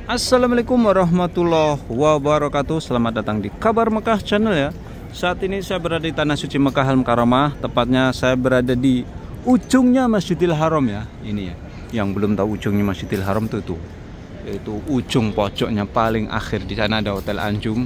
Assalamualaikum warahmatullahi wabarakatuh. Selamat datang di Kabar Mekah Channel ya. Saat ini saya berada di Tanah Suci Mekah Al-Mukarramah. Tepatnya saya berada di ujungnya Masjidil Haram ya. Ini ya. Yang belum tahu ujungnya Masjidil Haram itu yaitu ujung pojoknya paling akhir. Di sana ada Hotel Anjum.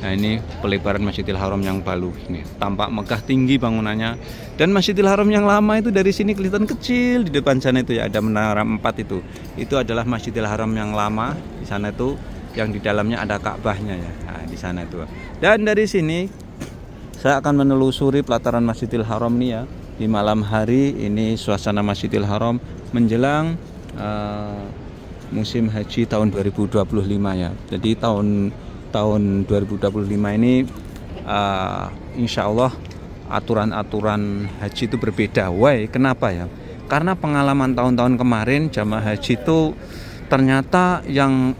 Nah ini pelebaran Masjidil Haram yang baru. Ini tampak megah tinggi bangunannya. Dan Masjidil Haram yang lama itu dari sini kelihatan kecil. Di depan sana itu ya ada menara 4 itu. Itu adalah Masjidil Haram yang lama. Di sana itu yang di dalamnya ada Ka'bahnya ya. Nah, di sana itu. Dan dari sini saya akan menelusuri pelataran Masjidil Haram nih ya. Di malam hari ini suasana Masjidil Haram menjelang musim haji tahun 2025 ya. Jadi tahun 2025 ini insya Allah aturan-aturan haji itu berbeda. Why? Kenapa ya? Karena pengalaman tahun-tahun kemarin jamaah haji itu ternyata yang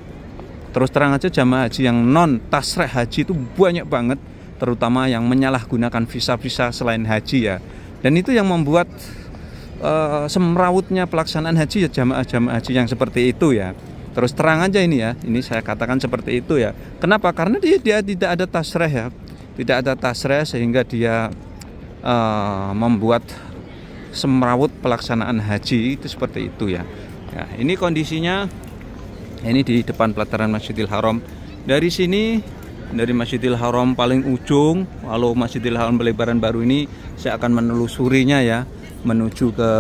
terus terang aja jamaah haji yang non tasreh haji itu banyak banget, terutama yang menyalahgunakan visa-visa selain haji ya. Dan itu yang membuat semrawutnya pelaksanaan haji ya, jamaah-jamaah haji yang seperti itu ya. Terus terang aja ini ya, ini saya katakan seperti itu ya. Kenapa? Karena dia tidak ada tasreh ya, tidak ada tasreh sehingga dia membuat semrawut pelaksanaan haji itu seperti itu ya. Ya, ini kondisinya, ini di depan pelataran Masjidil Haram. Dari sini, dari Masjidil Haram paling ujung, lalu Masjidil Haram pelebaran baru ini, saya akan menelusurinya ya, menuju ke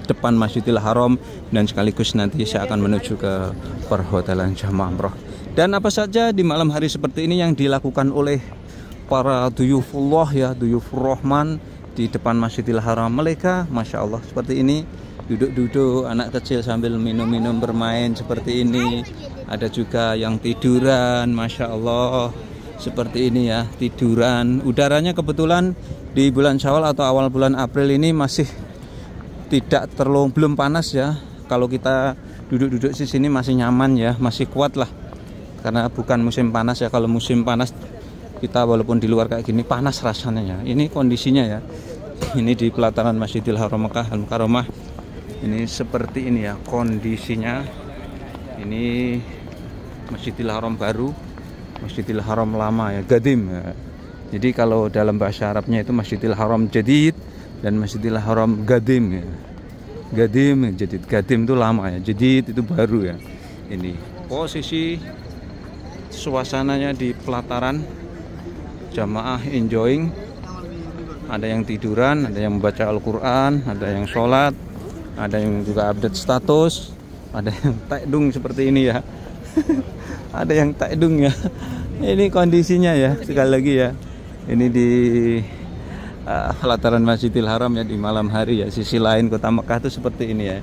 depan Masjidil Haram dan sekaligus nanti saya akan menuju ke perhotelan jamaah umroh. Dan apa saja di malam hari seperti ini yang dilakukan oleh para duyufullah ya, duyufur rahman di depan Masjidil Haram. Mereka Masya Allah seperti ini, duduk-duduk, anak kecil sambil minum-minum bermain seperti ini. Ada juga yang tiduran, Masya Allah seperti ini ya, tiduran. Udaranya kebetulan di bulan Syawal atau awal bulan April ini masih tidak terlalu, belum panas ya. Kalau kita duduk-duduk di sini masih nyaman ya, masih kuat lah. Karena bukan musim panas ya. Kalau musim panas kita walaupun di luar kayak gini panas rasanya ya. Ini kondisinya ya. Ini di pelataran Masjidil Haram Mekah Al-Mukarramah. Ini seperti ini ya kondisinya. Ini Masjidil Haram baru, Masjidil Haram lama ya, Gadim ya. Jadi kalau dalam bahasa Arabnya itu Masjidil Haram Jadid dan Masjidil Haram Gadim ya. Gadim, Jadid. Gadim itu lama ya, Jadid itu baru ya. Ini posisi suasananya di pelataran, jamaah enjoying. Ada yang tiduran, ada yang membaca Al-Quran, ada yang sholat, ada yang juga update status, ada yang takdung seperti ini ya. Ada yang takdung ya. Ini kondisinya ya, sekali lagi ya. Ini di pelataran Masjidil Haram ya di malam hari ya. Sisi lain kota Mekah itu seperti ini ya.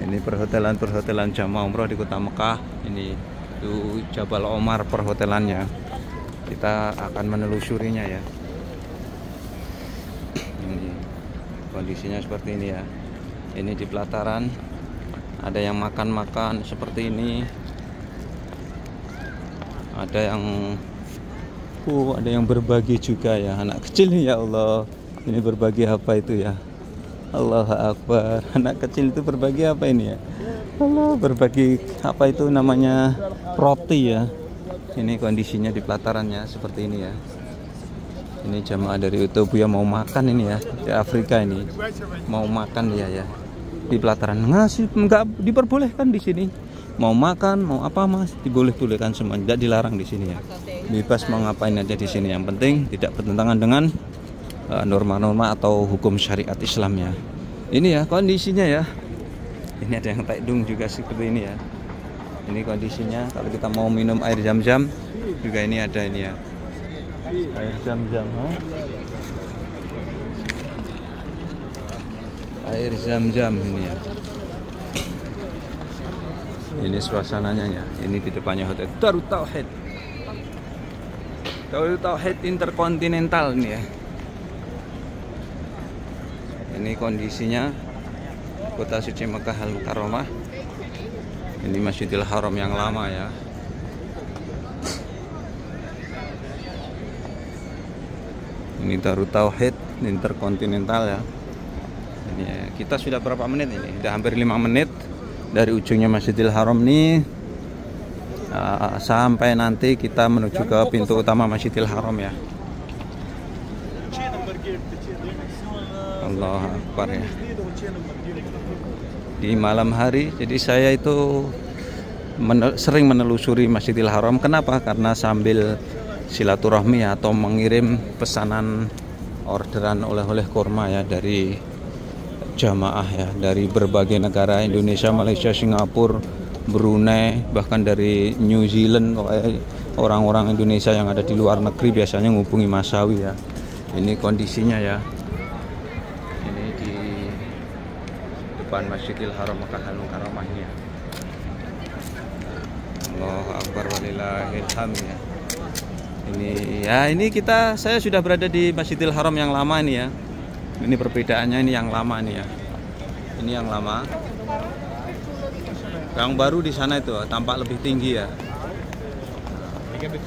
Ini perhotelan jamaah umroh di kota Mekah. Ini itu Jabal Omar perhotelannya. Kita akan menelusurinya ya. Ini kondisinya seperti ini ya. Ini di pelataran ada yang makan-makan seperti ini. Ada yang berbagi juga ya, anak kecil nih ya Allah. Ini berbagi apa itu ya? Allahu Akbar. Anak kecil itu berbagi apa ini ya? Allah, berbagi apa itu namanya? Roti ya. Ini kondisinya di pelatarannya seperti ini ya. Ini jamaah dari Ethiopia mau makan ini ya, di Afrika ini. Mau makan ya. Di pelataran ngasih enggak diperbolehkan di sini. Mau makan, mau apa mas, diboleh-bolehkan semua, tidak dilarang di sini ya. Bebas mau ngapain aja di sini. Yang penting tidak bertentangan dengan norma-norma atau hukum syariat Islam ya. Ini ya kondisinya ya. Ini ada yang takdung juga seperti ini ya. Ini kondisinya. Kalau kita mau minum air zam-zam juga ini ada ini ya. Air zam-zam, air zam-zam ini ya. Ini suasananya ya. Ini di depannya Hotel Darut Tauhid. Darut Tauhid Interkontinental ini ya. Ini kondisinya Kota Suci Mekah Al-Mukarramah. Ini Masjidil Haram yang lama ya. Ini Darut Tauhid Interkontinental ya. Ini ya. Kita sudah berapa menit ini? Sudah hampir 5 menit dari ujungnya Masjidil Haram nih sampai nanti kita menuju ke pintu utama Masjidil Haram ya. Allah Akbar ya. Di malam hari, jadi saya itu sering menelusuri Masjidil Haram. Kenapa? Karena sambil silaturahmi atau mengirim pesanan orderan oleh-oleh kurma ya dari jamaah ya, dari berbagai negara, Indonesia, Malaysia, Singapura, Brunei, bahkan dari New Zealand. Orang-orang Indonesia yang ada di luar negeri biasanya menghubungi Mas Sawi ya. Ini kondisinya ya. Ini di depan Masjidil Haram Makkah Al-Mukarramah ya. Allahu Akbar walillahil hamd ya. Ini saya sudah berada di Masjidil Haram yang lama ini ya. Ini perbedaannya, ini yang lama nih ya. Ini yang lama. Yang baru di sana itu tampak lebih tinggi ya.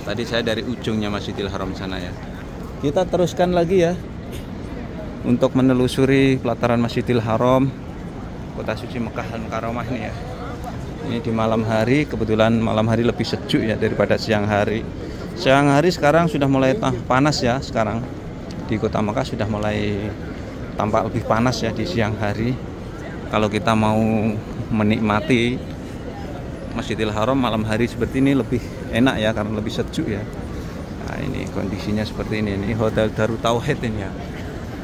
Tadi saya dari ujungnya Masjidil Haram sana ya. Kita teruskan lagi ya untuk menelusuri pelataran Masjidil Haram, kota suci Makkah Al-Mukarramah ini ya. Ini di malam hari, kebetulan malam hari lebih sejuk ya daripada siang hari. Siang hari sekarang sudah mulai panas ya, sekarang di kota Makkah sudah mulai tampak lebih panas ya di siang hari. Kalau kita mau menikmati Masjidil Haram malam hari seperti ini lebih enak ya, karena lebih sejuk ya. Nah ini kondisinya seperti ini Hotel Darut Tauhid ini ya,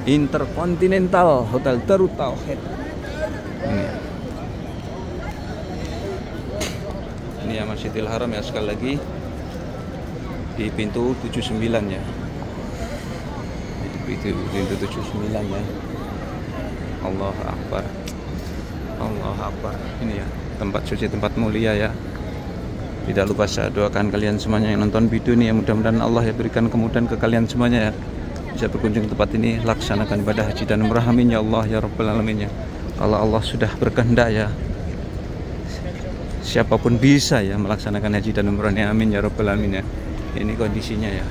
Intercontinental Hotel Darut Tauhid ini ya, Masjidil Haram ya, sekali lagi di pintu 79 ya, pintu 79 ya. Allah Akbar, Allah Akbar. Ini ya tempat suci, tempat mulia ya. Tidak lupa saya doakan kalian semuanya yang nonton video ini ya, mudah-mudahan Allah ya berikan kemudahan ke kalian semuanya ya, bisa berkunjung ke tempat ini, laksanakan ibadah haji dan umrah, amin ya Allah ya rabbal alamin ya. Kalau Allah sudah berkehendak ya, siapapun bisa ya melaksanakan haji dan umrahnya, amin ya rabbal alamin ya. Ini kondisinya ya.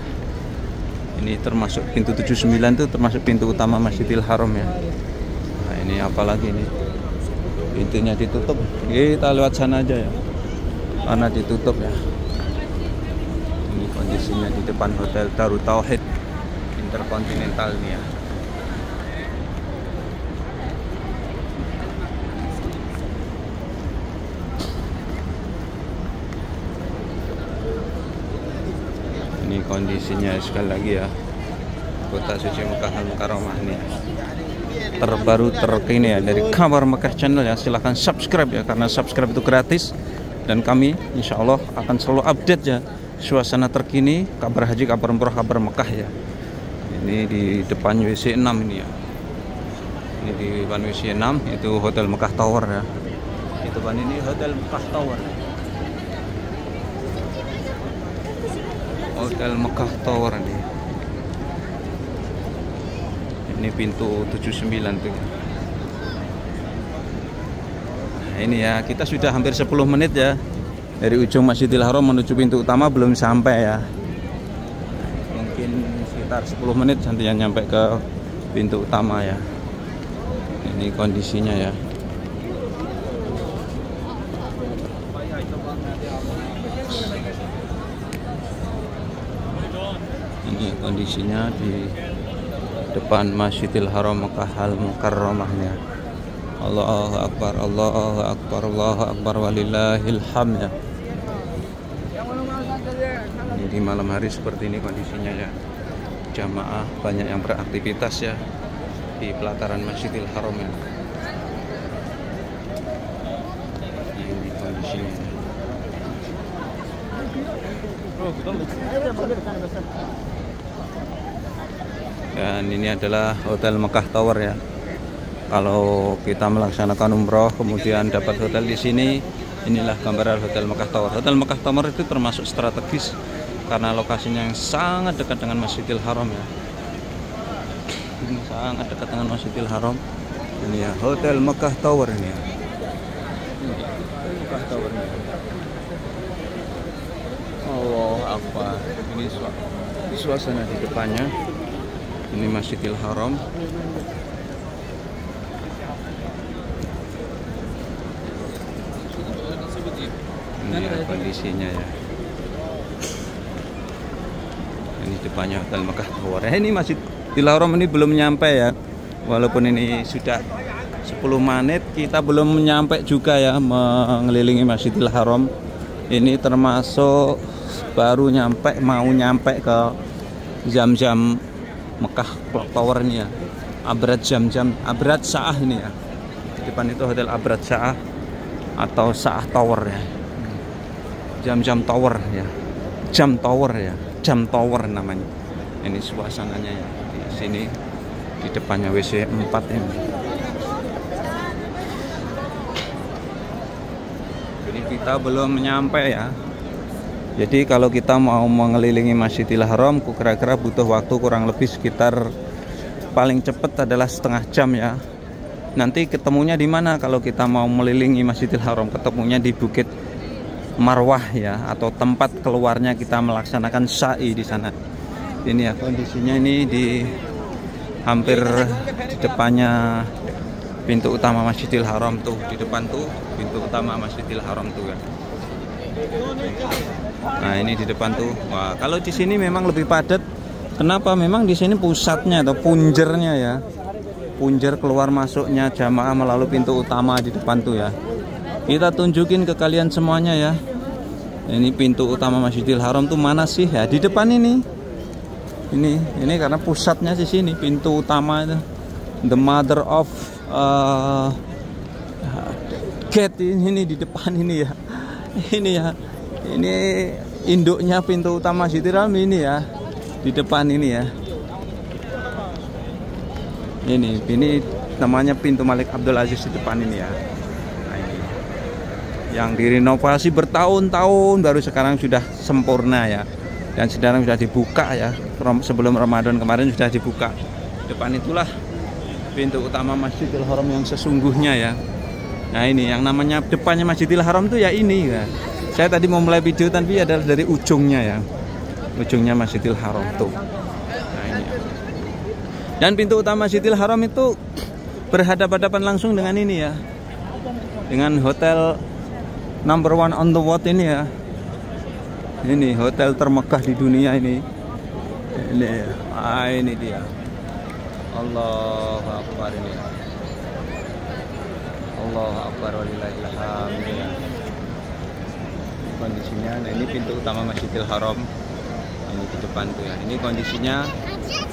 Ini termasuk pintu 79 itu termasuk pintu utama Masjidil Haram ya. Nah ini apalagi ini pintunya ditutup, kita lewat sana aja ya, karena ditutup ya. Ini kondisinya di depan Hotel Darut Tauhid Intercontinental ini ya. Ini kondisinya sekali lagi ya, kota suci Makkah Al-Mukarramah ini terbaru terkini ya dari Kabar Makkah Channel ya. Silahkan subscribe ya, karena subscribe itu gratis, dan kami insya Allah akan selalu update ya suasana terkini kabar haji, kabar umroh, kabar Makkah ya. Ini di depan WC 6 ini ya. Ini di depan WC 6 itu Hotel Makkah Tower ya. Di depan ini Hotel Makkah Tower. Hotel Makkah Tower ini. Ini pintu 79 tuh. Nah, ini ya, kita sudah hampir 10 menit ya dari ujung Masjidil Haram menuju pintu utama, belum sampai ya. Mungkin sekitar 10 menit nanti yang nyampe ke pintu utama ya. Ini kondisinya ya. Ini kondisinya di depan Masjidil Haram Makkah Al-Mukarramahnya. Allahu Akbar, Allahu Akbar, Allahu Akbar walillahil hamd ya. Ini di malam hari seperti ini kondisinya ya. Jamaah banyak yang beraktivitas ya di pelataran Masjidil Haram ya. Ini kondisinya. Dan ini adalah Hotel Makkah Tower ya. Kalau kita melaksanakan umroh kemudian dapat hotel di sini, inilah gambaran Hotel Makkah Tower. Hotel Makkah Tower itu termasuk strategis karena lokasinya yang sangat dekat dengan Masjidil Haram ya. Ini sangat dekat dengan Masjidil Haram. Ini ya Hotel Makkah Tower ini ya. Ini Makkah Tower ini. Allah Akbar. Ini suasana di depannya. Ini Masjidil Haram. Ini ya kondisinya ya. depannya Hotel Mekah Tower. Ini Masjidil Haram ini belum nyampe ya. Walaupun ini sudah 10 menit kita belum nyampe juga ya mengelilingi Masjidil Haram. Ini termasuk baru nyampe, mau nyampe ke Zam-Zam Mekah Clock Tower ini ya. Abrad Sa'ah ini ya. Di depan itu Hotel Abrad Sa'ah atau Sa'ah Tower ya. Zam-Zam Tower ya. Jam Tower namanya. Ini suasananya ya. Di sini di depannya WC 4 ini. Ini kita belum nyampe ya. Jadi kalau kita mau mengelilingi Masjidil Haram, kira-kira butuh waktu kurang lebih sekitar paling cepat adalah setengah jam ya. Nanti ketemunya di mana kalau kita mau mengelilingi Masjidil Haram? Ketemunya di Bukit Marwah ya, atau tempat keluarnya kita melaksanakan sa'i di sana. Ini ya kondisinya, ini di hampir di depannya pintu utama Masjidil Haram tuh, di depan tuh pintu utama Masjidil Haram tuh ya. Nah, ini di depan tuh. Wah, kalau di sini memang lebih padat. Kenapa? Memang di sini pusatnya atau punjernya ya. Punjer keluar masuknya jamaah melalui pintu utama di depan tuh ya. Kita tunjukin ke kalian semuanya ya. Ini pintu utama Masjidil Haram tuh mana sih ya? Di depan ini. Ini karena pusatnya di sini, pintu utama itu. The mother of gate ini di depan ini ya. Ini ya. Ini induknya pintu utama Masjidil Haram ini ya. Di depan ini ya. Ini namanya pintu Malik Abdul Aziz di depan ini ya. Nah, ini yang direnovasi bertahun-tahun baru sekarang sudah sempurna ya. Dan sekarang sudah dibuka ya. Sebelum Ramadan kemarin sudah dibuka. Depan itulah pintu utama Masjidil Haram yang sesungguhnya ya. Nah, ini yang namanya depannya Masjidil Haram tuh ya ini ya. Saya tadi mau mulai video tapi adalah dari ujungnya ya. Ujungnya Masjidil Haram tuh. Nah, ini. Dan pintu utama Masjidil Haram itu berhadapan-hadapan langsung dengan ini ya. Dengan hotel number 1 on the world ini ya. Ini hotel termegah di dunia ini. Ini dia. Allahu Akbar ini. Allahu Akbar walillahil hamd. Kondisinya, nah ini pintu utama Masjidil Haram. Ini di depan tuh ya. Ini kondisinya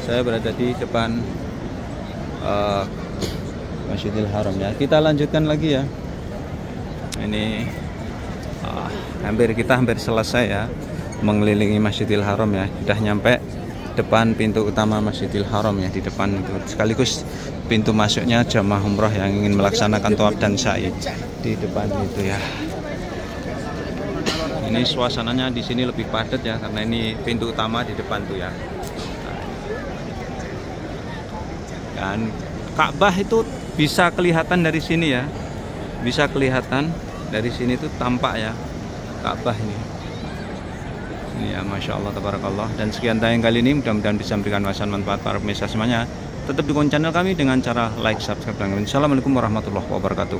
saya berada di depan Masjidil Haram ya. Kita lanjutkan lagi ya. Ini kita hampir selesai ya mengelilingi Masjidil Haram ya. Sudah nyampe depan pintu utama Masjidil Haram ya, di depan itu. Sekaligus pintu masuknya jamaah umroh yang ingin melaksanakan tawaf dan sa'i di depan itu ya. Ini suasananya di sini lebih padat ya, karena ini pintu utama di depan tuh ya. Dan Ka'bah itu bisa kelihatan dari sini ya, bisa kelihatan dari sini tuh tampak ya Ka'bah ini. Ini ya, masya Allah, tabarakallah. Dan sekian tayang kali ini, mudah-mudahan bisa memberikan wawasan manfaat para pemirsa semuanya. Tetap dukung channel kami dengan cara like, subscribe, dan komen. Assalamualaikum warahmatullahi wabarakatuh.